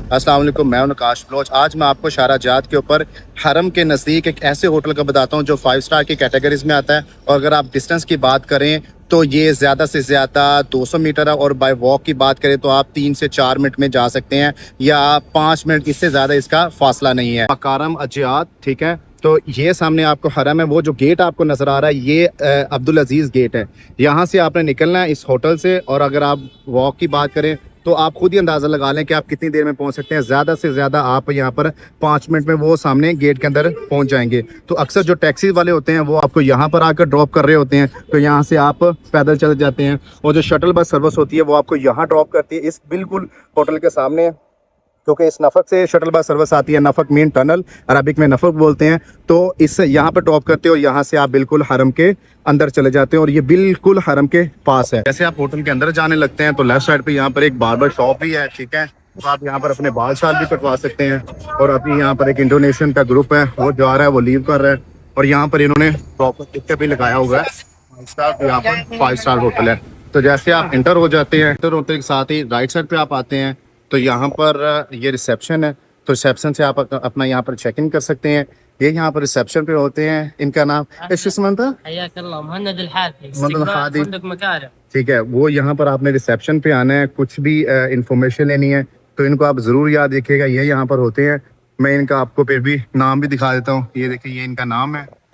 अस्सलाम वालेकुम, मैं हूं नकाश बलोच। आज मैं आपको शाहराजात के ऊपर हरम के नज़दीक एक ऐसे होटल का बताता हूं जो 5 स्टार की कैटेगरीज में आता है। और अगर आप डिस्टेंस की बात करें तो ये ज़्यादा से ज़्यादा 200 मीटर है, और बाय वॉक की बात करें तो आप 3 से 4 मिनट में जा सकते हैं, या 5 मिनट, इससे ज़्यादा इसका फासला नहीं है। मकारम अजियात, ठीक है। तो ये सामने आपको हरम है। वो जो गेट आपको नज़र आ रहा है ये अब्दुल अजीज़ गेट है। यहाँ से आपने निकलना है इस होटल से। और अगर आप वॉक की बात करें तो आप खुद ही अंदाज़ा लगा लें कि आप कितनी देर में पहुंच सकते हैं। ज़्यादा से ज़्यादा आप यहाँ पर 5 मिनट में वो सामने गेट के अंदर पहुंच जाएंगे। तो अक्सर जो टैक्सी वाले होते हैं वो आपको यहाँ पर आकर ड्रॉप कर रहे होते हैं, तो यहाँ से आप पैदल चले जाते हैं। और जो शटल बस सर्विस होती है वो आपको यहाँ ड्रॉप करती है, इस बिल्कुल होटल के सामने। क्योंकि इस नफक से शटल बस सर्विस आती है, नफक मेन टनल, अरबिक में नफक बोलते हैं। तो इस यहाँ पर टॉप करते हो, यहाँ से आप बिल्कुल हरम के अंदर चले जाते हैं, और ये बिल्कुल हरम के पास है। जैसे आप होटल के अंदर जाने लगते हैं तो लेफ्ट साइड पे यहाँ पर एक बार्बर शॉप भी है, ठीक है। तो आप यहाँ पर अपने बाल शाल भी कटवा सकते हैं। और अभी यहाँ पर एक इंडोनेशियन का ग्रुप है, वो जा रहा है, वो लीव कर रहा है। और यहाँ पर इन्होंने प्रॉपर टिकट भी लगाया हुआ है, 5 स्टार। यहाँ पर 5 स्टार होटल है। तो जैसे आप इंटर हो जाते हैं, इंटर होते के साथ ही राइट साइड पे आप आते हैं तो यहाँ पर ये रिसेप्शन है। तो रिसेप्शन से आप अपना यहाँ पर चेक इन कर सकते हैं। ये यहाँ पर रिसेप्शन पे होते हैं। इनका नाम था ठीक है। वो यहाँ पर आपने रिसेप्शन पे आना है, कुछ भी इंफॉर्मेशन लेनी है तो इनको आप ज़रूर याद रखिएगा, ये यहाँ पर होते हैं। मैं इनका आपको फिर भी नाम भी दिखा देता हूँ। ये देखिए, ये इनका नाम है।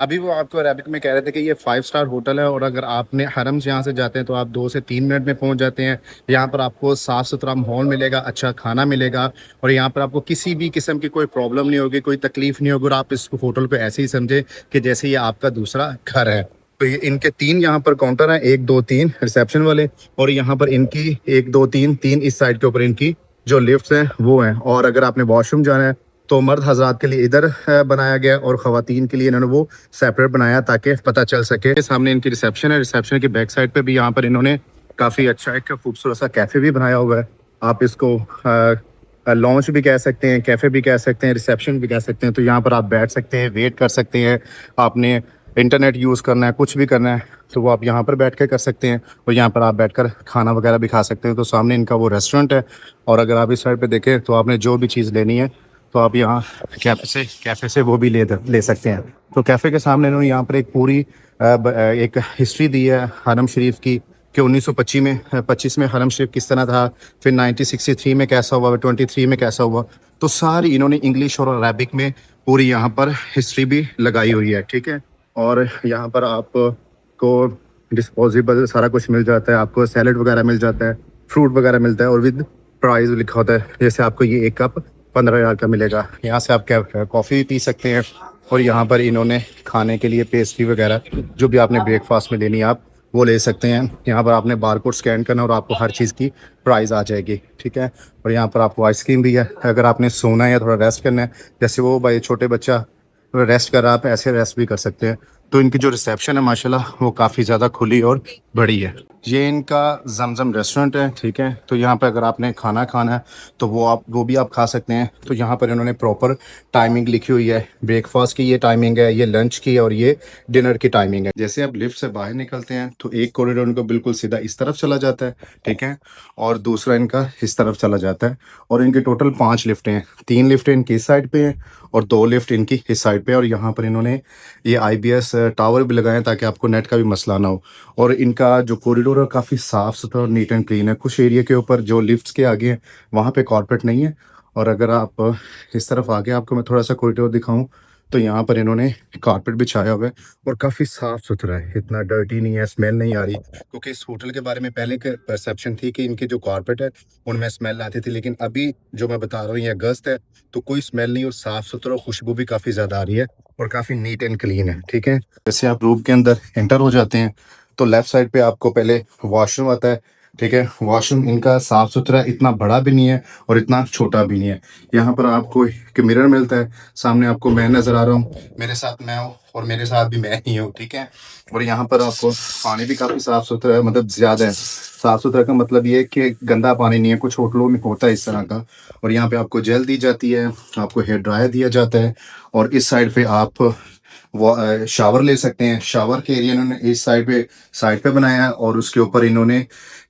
अभी वो आपको अरबिक में कह रहे थे कि ये 5 स्टार होटल है, और अगर आपने हरम से यहाँ से जाते हैं तो आप 2 से 3 मिनट में पहुँच जाते हैं। यहाँ पर आपको साफ़ सुथरा माहौल मिलेगा, अच्छा खाना मिलेगा, और यहाँ पर आपको किसी भी किस्म की कोई प्रॉब्लम नहीं होगी, कोई तकलीफ़ नहीं होगी। और आप इस होटल को ऐसे ही समझे कि जैसे ये आपका दूसरा घर है। तो ये इनके 3 यहाँ पर काउंटर हैं, 1 2 3 रिसेप्शन वाले, और यहाँ पर इनकी 1 2 3 इस साइड के ऊपर इनकी जो लिफ्ट्स हैं वो हैं। और अगर आपने वॉशरूम जाना है तो मर्द हजरात के लिए इधर बनाया गया, और ख़वातीन के लिए इन्होंने वो सेपरेट बनाया ताकि पता चल सके। सामने इनकी रिसेप्शन है, रिसेप्शन की बैक साइड पे भी यहाँ पर इन्होंने काफ़ी अच्छा एक खूबसूरत सा कैफ़े भी बनाया हुआ है। आप इसको लॉन्च भी कह सकते हैं, कैफ़े भी कह सकते हैं, रिसेप्शन भी कह सकते हैं। तो यहाँ पर आप बैठ सकते हैं, वेट कर सकते हैं। आपने इंटरनेट यूज़ करना है, कुछ भी करना है तो वो आप यहाँ पर बैठ कर सकते हैं, और यहाँ पर आप बैठकर खाना वगैरह भी खा सकते हैं। तो सामने इनका वो रेस्टोरेंट है। और अगर आप इस साइड पे देखें तो आपने जो भी चीज़ लेनी है तो आप यहाँ कैफ़े से वो भी ले सकते हैं। तो कैफ़े के सामने इन्होंने यहाँ पर एक पूरी एक हिस्ट्री दी है हरम शरीफ की, कि 1925 में हरम शरीफ किस तरह था, फिर 1963 में कैसा हुआ, 23 में कैसा हुआ। तो सारी इन्होंने इंग्लिश और अरबिक में पूरी यहाँ पर हिस्ट्री भी लगाई हुई है, ठीक है। और यहाँ पर आपको डिस्पोजेबल सारा कुछ मिल जाता है, आपको सैलड वगैरह मिल जाता है, फ्रूट वगैरह मिलता है, और विद प्राइस लिखा होता है। जैसे आपको ये 1 कप 15,000 का मिलेगा। यहाँ से आप कॉफ़ी भी पी सकते हैं। और यहाँ पर इन्होंने खाने के लिए पेस्ट्री वगैरह जो भी आपने ब्रेकफास्ट में लेनी है आप वो ले सकते हैं। यहाँ पर आपने बारकोड स्कैन करना और आपको हर चीज़ की प्राइस आ जाएगी, ठीक है। और यहाँ पर आपको आइसक्रीम भी है। अगर आपने सोना है या थोड़ा रेस्ट करना है, जैसे वो भाई छोटे बच्चा रेस्ट कर रहा है, आप ऐसे रेस्ट भी कर सकते हैं। तो इनकी जो रिसेप्शन है माशाल्लाह वो काफ़ी ज़्यादा खुली और बड़ी है। ये इनका जमजम रेस्टोरेंट है, ठीक है। तो यहाँ पर अगर आपने खाना खाना है तो वो भी आप खा सकते हैं। तो यहाँ पर इन्होंने प्रॉपर टाइमिंग लिखी हुई है। ब्रेकफास्ट की ये टाइमिंग है, ये लंच की, और ये डिनर की टाइमिंग है। जैसे आप लिफ्ट से बाहर निकलते हैं तो एक कॉरिडोर इनको बिल्कुल सीधा इस तरफ चला जाता है, ठीक है, और दूसरा इनका इस तरफ चला जाता है। और इनके टोटल 5 लिफ्टें हैं, 3 लिफ्टें इनकी इस साइड पे हैं और 2 लिफ्ट इनकी इस साइड पे। और यहाँ पर इन्होंने ये IBS टावर भी लगाए हैं ताकि आपको नेट का भी मसला ना हो। और इनका जो कॉरिडोर है काफ़ी साफ़ सुथरा और नीट एंड क्लीन है। कुछ एरिया के ऊपर जो लिफ्ट्स के आगे हैं वहाँ पे कॉर्पेट नहीं है। और अगर आप इस तरफ आगे आपको मैं थोड़ा सा कॉरिडोर दिखाऊं तो यहाँ पर इन्होंने कारपेट बिछाया हुआ है और काफ़ी साफ़ सुथरा है, इतना डर्टी नहीं है, स्मेल नहीं आ रही। क्योंकि इस होटल के बारे में पहले के परसेप्शन थी कि इनके जो कारपेट है उनमें स्मेल आती थी, लेकिन अभी जो मैं बता रहा हूँ ये अगस्त है तो कोई स्मेल नहीं, और साफ़ सुथरा, खुशबू भी काफ़ी ज़्यादा आ रही है और काफ़ी नीट एंड क्लीन है, ठीक है। जैसे आप रूम के अंदर एंटर हो जाते हैं तो लेफ़्ट साइड पे आपको पहले वॉशरूम आता है, ठीक है। वॉशरूम इनका साफ़ सुथरा, इतना बड़ा भी नहीं है और इतना छोटा भी नहीं है। यहाँ पर आपको एक मिरर मिलता है। सामने आपको मैं नज़र आ रहा हूँ, मेरे साथ मैं हूँ, और मेरे साथ भी मैं ही हूँ, ठीक है। और यहाँ पर आपको पानी भी काफ़ी साफ़ सुथरा है, मतलब ज़्यादा है। साफ़ सुथरा का मतलब ये है कि गंदा पानी नहीं है, कुछ होटलों में होता है इस तरह का। और यहाँ पे आपको जेल दी जाती है, आपको हेयर ड्रायर दिया जाता है, और इस साइड पे आप वो शावर ले सकते हैं। शावर के एरिया इन्होंने इस साइड पे बनाया है, और उसके ऊपर इन्होंने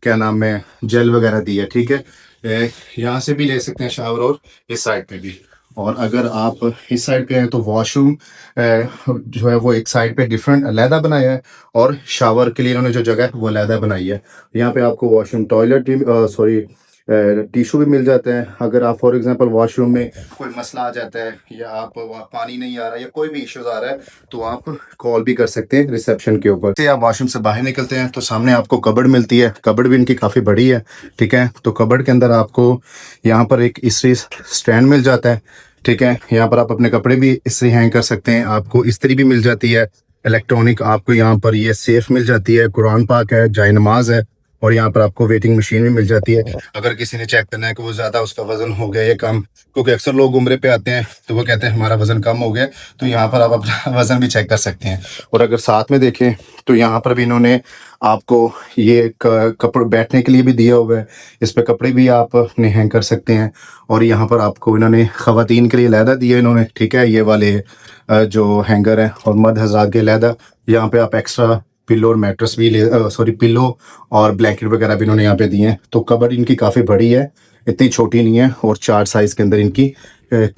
क्या नाम है जेल वगैरह दी है, ठीक है। यहाँ से भी ले सकते हैं शावर, और इस साइड पे भी। और अगर आप इस साइड पे हैं तो वॉशरूम जो है वो एक साइड पे डिफरेंट अलहदा बनाया है, और शावर के लिए इन्होंने जो जगह है वो अलहदा बनाई है। यहाँ पे आपको वॉशरूम टॉयलेट भी सॉरी टिशू भी मिल जाता है। अगर आप फॉर एग्जांपल वॉशरूम में कोई मसला आ जाता है, या आप वहाँ पानी नहीं आ रहा है, या कोई भी इश्यूज आ रहा है, तो आप कॉल भी कर सकते हैं रिसेप्शन के ऊपर से। आप वॉशरूम से बाहर निकलते हैं तो सामने आपको कबर्ड मिलती है। कबर्ड भी इनकी काफ़ी बड़ी है, ठीक है। तो कबर्ड के अंदर आपको यहाँ पर एक इस्त्री स्टैंड मिल जाता है, ठीक है। यहाँ पर आप अपने कपड़े भी इस्त्री हैंग कर सकते हैं। आपको इस्त्री भी मिल जाती है इलेक्ट्रॉनिक। आपको यहाँ पर ये सेफ मिल जाती है, कुरान पाक है, जाय नमाज है, और यहाँ पर आपको वेटिंग मशीन भी मिल जाती है। अगर किसी ने चेक करना है कि वो ज़्यादा उसका वजन हो गया या कम, क्योंकि अक्सर लोग उम्रे पे आते हैं तो वो कहते हैं हमारा वजन कम हो गया, तो यहाँ पर आप अपना वजन भी चेक कर सकते हैं। और अगर साथ में देखें तो यहाँ पर भी इन्होंने आपको ये कपड़े बैठने के लिए भी दिया हुआ है। इस पे कपड़े भी आप अपने हैंग कर सकते हैं। और यहाँ पर आपको इन्होंने ख़वातीन के लिए अलहदा दिया इन्होंने, ठीक है, ये वाले जो हैंगर हैं, और मर्द हज़रात के अलहदा। यहाँ पे आप एक्स्ट्रा पिलो और मैट्रेस भी सॉरी पिलो और ब्लैंकेट वगैरह भी इन्होंने यहाँ पे दिए हैं। तो कबर्ड इनकी काफ़ी बड़ी है, इतनी छोटी नहीं है, और 4 साइज़ के अंदर इनकी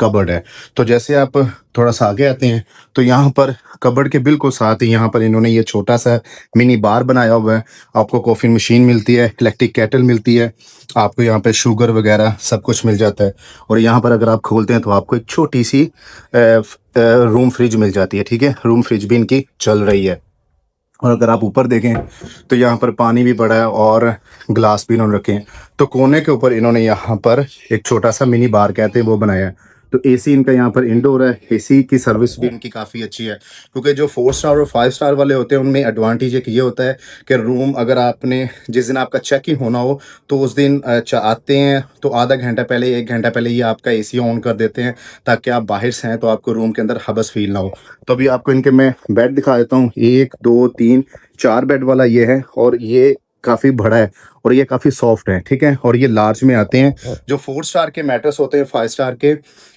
कबर्ड है। तो जैसे आप थोड़ा सा आगे आते हैं तो यहाँ पर कबर्ड के बिल्कुल साथ ही यहाँ पर इन्होंने ये छोटा सा मिनी बार बनाया हुआ है। आपको कॉफ़ी मशीन मिलती है, इलेक्ट्रिक केटल मिलती है, आपको यहाँ पे शुगर वगैरह सब कुछ मिल जाता है। और यहाँ पर अगर आप खोलते हैं तो आपको एक छोटी सी रूम फ्रिज मिल जाती है, ठीक है। रूम फ्रिज भी इनकी चल रही है। और अगर आप ऊपर देखें तो यहाँ पर पानी भी पड़ा है, और ग्लास भी इन्होंने रखे हैं। तो कोने के ऊपर इन्होंने यहाँ पर एक छोटा सा मिनी बार कहते हैं वो बनाया है। तो एसी इनका यहाँ पर इंडोर है। एसी की सर्विस भी इनकी काफ़ी अच्छी है, क्योंकि जो 4 स्टार और 5 स्टार वाले होते हैं उनमें एडवांटेज एक ये होता है कि रूम अगर आपने जिस दिन आपका चेक इन होना हो तो उस दिन आते हैं तो आधा घंटा पहले 1 घंटा पहले ये आपका एसी ऑन कर देते हैं, ताकि आप बाहर से हैं तो आपको रूम के अंदर हबस फील ना हो। तो अभी आपको इनके मैं बेड दिखा देता हूँ। 1 2 3 4 बेड वाला ये है, और ये काफ़ी बड़ा है, और ये काफ़ी सॉफ्ट है, ठीक है। और ये लार्ज में आते हैं। जो 4 स्टार के मैट्रेस होते हैं 5 स्टार के,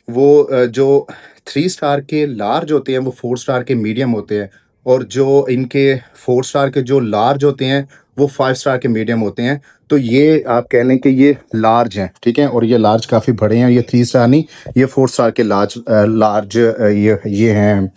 वो जो 3 स्टार के लार्ज होते हैं वो 4 स्टार के मीडियम होते हैं, और जो इनके 4 स्टार के जो लार्ज होते हैं वो 5 स्टार के मीडियम होते हैं। तो ये आप कह लें कि ये लार्ज हैं, ठीक है। और ये लार्ज काफ़ी बड़े हैं, ये 3 स्टार नहीं, ये 4 स्टार के लार्ज ये हैं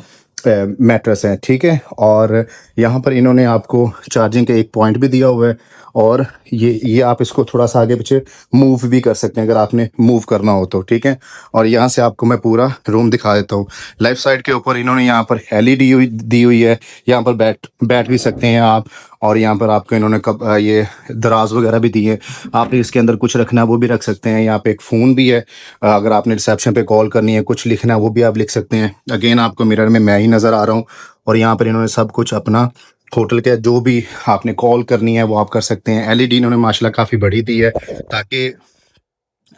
मैट्रेस है, ठीक है। और यहाँ पर इन्होंने आपको चार्जिंग का एक पॉइंट भी दिया हुआ है, और ये आप इसको थोड़ा सा आगे पीछे मूव भी कर सकते हैं अगर आपने मूव करना हो तो, ठीक है। और यहाँ से आपको मैं पूरा रूम दिखा देता हूँ। लेफ्ट साइड के ऊपर इन्होंने यहाँ पर एलईडी दी हुई है, यहाँ पर बैठ भी सकते हैं आप। और यहाँ पर आपको इन्होंने ये दराज वगैरह भी दी है, आपने इसके अंदर कुछ रखना है वो भी रख सकते हैं। यहाँ पे एक फ़ोन भी है, अगर आपने रिसेप्शन पे कॉल करनी है, कुछ लिखना है वो भी आप लिख सकते हैं। अगेन आपको मिरर में मैं ही नज़र आ रहा हूँ, और यहाँ पर इन्होंने सब कुछ अपना होटल के जो भी आपने कॉल करनी है वो आप कर सकते हैं। एलईडी इन्होंने माशाल्लाह काफ़ी बड़ी दी है, ताकि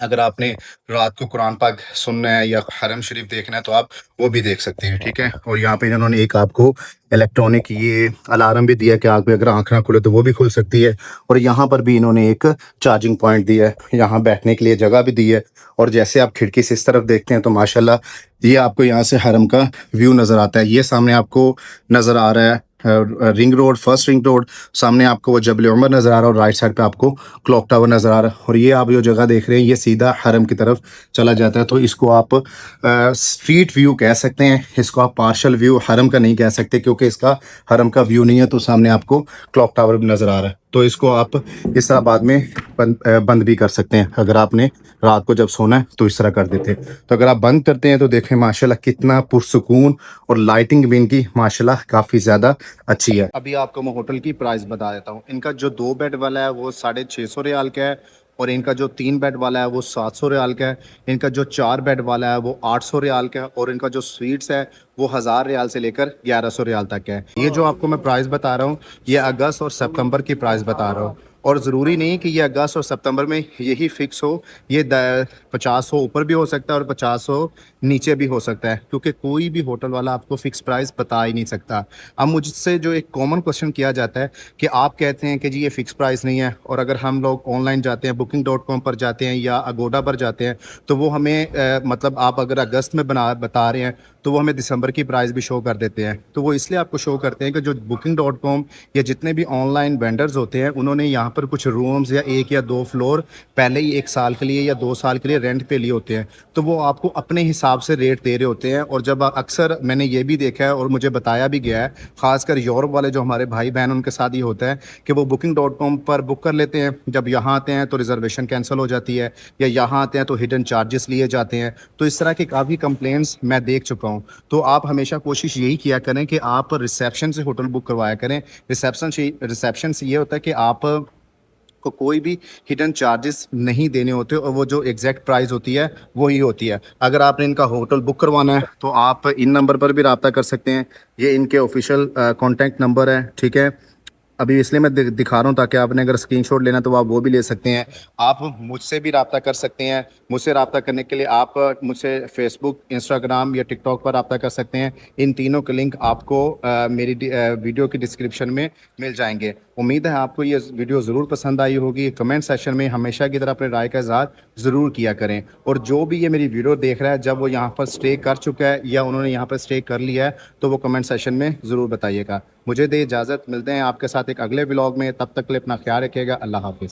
अगर आपने रात को कुरान पाक सुनना है या हरम शरीफ देखना है तो आप वो भी देख सकते हैं, ठीक है। और यहाँ पे इन्होंने एक आपको इलेक्ट्रॉनिक ये अलार्म भी दिया कि आग पे अगर आँख ना खुले तो वो भी खुल सकती है। और यहाँ पर भी इन्होंने एक चार्जिंग पॉइंट दिया है, यहाँ बैठने के लिए जगह भी दी है। और जैसे आप खिड़की से इस तरफ देखते हैं तो माशाल्लाह ये आपको यहाँ से हरम का व्यू नज़र आता है। ये सामने आपको नज़र आ रहा है ring road, first ring road. सामने आपको वो जबल उमर नज़र आ रहा है, और राइट साइड पे आपको क्लॉक टावर नज़र आ रहा है। और ये आप जो जगह देख रहे हैं ये सीधा हरम की तरफ चला जाता है। तो इसको आप स्ट्रीट व्यू कह सकते हैं, इसको आप पार्शल व्यू हरम का नहीं कह सकते, क्योंकि इसका हरम का व्यू नहीं है। तो सामने आपको क्लॉक टावर भी नज़र आ रहा है, तो इसको आप इस तरह बाद में बंद भी कर सकते हैं। अगर आपने रात को जब सोना है तो इस तरह कर देते हैं। तो अगर आप बंद करते हैं तो देखें माशाल्लाह कितना पुरसुकून, और लाइटिंग भी इनकी माशाल्लाह काफ़ी ज़्यादा अच्छी है। अभी आपको मैं होटल की प्राइस बता देता हूँ। इनका जो 2 बेड वाला है वो 650 रियाल का है, और इनका जो 3 बेड वाला है वो 700 रियाल का है। इनका जो 4 बेड वाला है वो 800 रियाल का है, और इनका जो स्वीट्स है वो 1000 रियाल से लेकर 1100 रियाल तक है। ये जो आपको मैं प्राइस बता रहा हूँ ये अगस्त और सितंबर की प्राइस बता रहा हूँ। और ज़रूरी नहीं कि ये अगस्त और सितंबर में यही फ़िक्स हो, ये 50 हो ऊपर भी हो सकता है और 50 हो नीचे भी हो सकता है, क्योंकि कोई भी होटल वाला आपको फ़िक्स प्राइस बता ही नहीं सकता। अब मुझसे जो एक कॉमन क्वेश्चन किया जाता है कि आप कहते हैं कि जी ये फ़िक्स प्राइस नहीं है, और अगर हम लोग ऑनलाइन जाते हैं, booking.com पर जाते हैं या अगोडा पर जाते हैं, तो वो हमें मतलब आप अगर अगस्त में बता रहे हैं तो वो हमें दिसंबर की प्राइस भी शो कर देते हैं। तो वो इसलिए आपको शो करते हैं कि जो booking.com या जितने भी ऑनलाइन वेंडर्स होते हैं, उन्होंने यहाँ पर कुछ रूम्स या 1 या 2 फ्लोर पहले ही 1 साल के लिए या 2 साल के लिए रेंट पे लिए होते हैं। तो वो आपको अपने हिसाब से रेट दे रहे होते हैं, और जब अक्सर मैंने ये भी देखा है और मुझे बताया भी गया है, ख़ासकर यूरोप वाले जो हमारे भाई-बहन उनके साथ ये होता है कि वो booking.com पर बुक कर लेते हैं, जब यहाँ आते हैं तो रिज़र्वेशन कैंसल हो जाती है, या यहाँ आते हैं तो हिडन चार्जेस लिए जाते हैं। तो इस तरह की काफ़ी कंप्लेंट्स मैं देख चुका हूँ। तो आप हमेशा कोशिश यही किया करें कि आप रिसेप्शन से होटल बुक करवाया करें। रिसेप्शन से ये होता है कि आप को कोई भी हिडन चार्जेस नहीं देने होते, और वो जो एग्जैक्ट प्राइस होती है वही होती है। अगर आपने इनका होटल बुक करवाना है तो आप इन नंबर पर भी रब्ता कर सकते हैं, ये इनके ऑफिशियल कॉन्टैक्ट नंबर है, ठीक है। अभी इसलिए मैं दिखा रहा हूँ ताकि आपने अगर स्क्रीनशॉट लेना तो आप वो भी ले सकते हैं। आप मुझसे भी रब्ता कर सकते हैं। मुझसे रब्ता करने के लिए आप मुझसे फेसबुक, इंस्टाग्राम या टिकटॉक पर रब्ता कर सकते हैं। इन तीनों के लिंक आपको मेरी वीडियो की डिस्क्रिप्शन में मिल जाएंगे। उम्मीद है आपको ये वीडियो ज़रूर पसंद आई होगी। कमेंट सेक्शन में हमेशा की तरह अपने राय का इज़हार ज़रूर किया करें, और जो भी ये मेरी वीडियो देख रहा है, जब वो यहाँ पर स्टे कर चुका है या उन्होंने यहाँ पर स्टे कर लिया है, तो वो कमेंट सेक्शन में ज़रूर बताइएगा। मुझे दे इजाज़त, मिलते हैं आपके साथ एक अगले व्लॉग में। तब तक के लिए अपना ख्याल रखिएगा। अल्लाह हाफ़िज़।